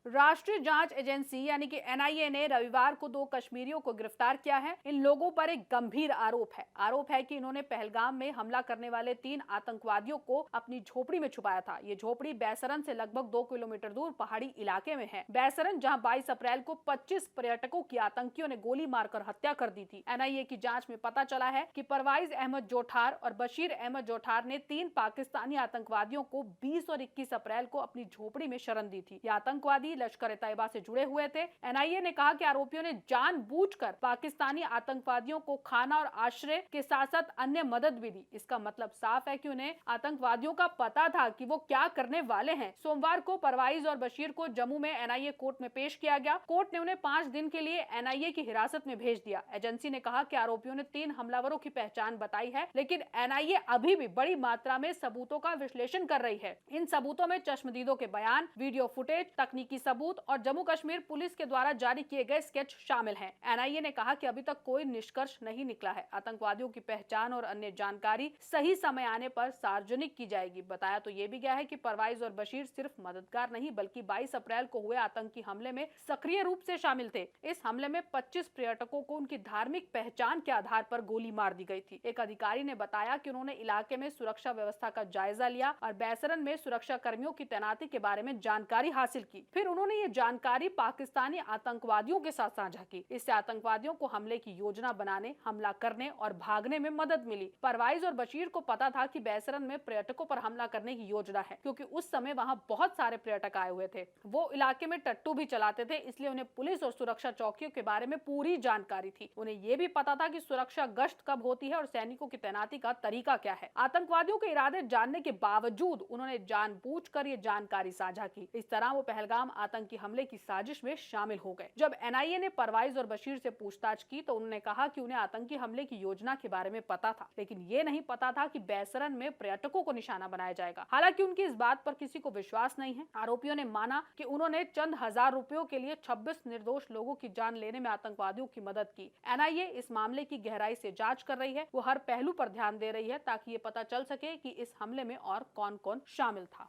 राष्ट्रीय जांच एजेंसी यानी कि एनआईए ने रविवार को 2 कश्मीरियों को गिरफ्तार किया है। इन लोगों पर एक गंभीर आरोप है कि इन्होंने पहलगाम में हमला करने वाले 3 आतंकवादियों को अपनी झोपड़ी में छुपाया था। ये झोपड़ी बैसरन से लगभग 2 किलोमीटर दूर पहाड़ी इलाके में है। बैसरन, जहां 22 अप्रैल को 25 पर्यटकों की आतंकियों ने गोली मारकर हत्या कर दी थी। एनआईए की जांच में पता चला है कि परवाइज अहमद जोठार और बशीर अहमद जोठार ने 3 पाकिस्तानी आतंकवादियों को 20 और 21 अप्रैल को अपनी झोपड़ी में शरण दी थी। ये आतंकवादी लश्कर-ए-तैयबा से जुड़े हुए थे। एनआईए ने कहा कि आरोपियों ने जानबूझकर पाकिस्तानी आतंकवादियों को खाना और आश्रय के साथ साथ अन्य मदद भी दी। इसका मतलब साफ है कि उन्हें आतंकवादियों का पता था कि वो क्या करने वाले हैं। सोमवार को परवाइज और बशीर को जम्मू में एनआईए कोर्ट में पेश किया गया। कोर्ट ने उन्हें 5 दिन के लिए एनआईए की हिरासत में भेज दिया। एजेंसी ने कहा कि आरोपियों ने 3 हमलावरों की पहचान बताई है, लेकिन एनआईए अभी भी बड़ी मात्रा में सबूतों का विश्लेषण कर रही है। इन सबूतों में चश्मदीदों के बयान, वीडियो फुटेज, तकनीकी सबूत और जम्मू कश्मीर पुलिस के द्वारा जारी किए गए स्केच शामिल हैं। एनआईए ने कहा कि अभी तक कोई निष्कर्ष नहीं निकला है। आतंकवादियों की पहचान और अन्य जानकारी सही समय आने पर सार्वजनिक की जाएगी। बताया तो ये भी गया है कि परवाइज और बशीर सिर्फ मददगार नहीं बल्कि 22 अप्रैल को हुए आतंकी हमले में सक्रिय रूप से शामिल थे। इस हमले में 25 पर्यटकों को उनकी धार्मिक पहचान के आधार पर गोली मार दी गई थी। एक अधिकारी ने बताया कि उन्होंने इलाके में सुरक्षा व्यवस्था का जायजा लिया और बैसरन में सुरक्षा कर्मियों की तैनाती के बारे में जानकारी हासिल की। फिर उन्होंने ये जानकारी पाकिस्तानी आतंकवादियों के साथ साझा की। इससे आतंकवादियों को हमले की योजना बनाने, हमला करने और भागने में मदद मिली। परवाइज और बशीर को पता था कि बैसरन में पर्यटकों पर हमला करने की योजना है, क्योंकि उस समय वहां बहुत सारे पर्यटक आए हुए थे। वो इलाके में टट्टू भी चलाते थे, इसलिए उन्हें पुलिस और सुरक्षा चौकियों के बारे में पूरी जानकारी थी। उन्हें ये भी पता था कि सुरक्षा गश्त कब होती है और सैनिकों की तैनाती का तरीका क्या है। आतंकवादियों के इरादे जानने के बावजूद उन्होंने जानबूझकर ये जानकारी साझा की। इस तरह वो पहलगाम आतंकी हमले की साजिश में शामिल हो गए। जब एनआईए ने परवाइज और बशीर से पूछताछ की तो उन्होंने कहा कि उन्हें आतंकी हमले की योजना के बारे में पता था, लेकिन ये नहीं पता था कि बैसरन में पर्यटकों को निशाना बनाया जाएगा। हालांकि उनकी इस बात पर किसी को विश्वास नहीं है। आरोपियों ने माना कि उन्होंने चंद हजार रुपयों के लिए 26 निर्दोष लोगों की जान लेने में आतंकवादियों की मदद की। एनआईए इस मामले की गहराई से जांच कर रही है। वो हर पहलू पर ध्यान दे रही है ताकि ये पता चल सके कि इस हमले में और कौन-कौन शामिल था।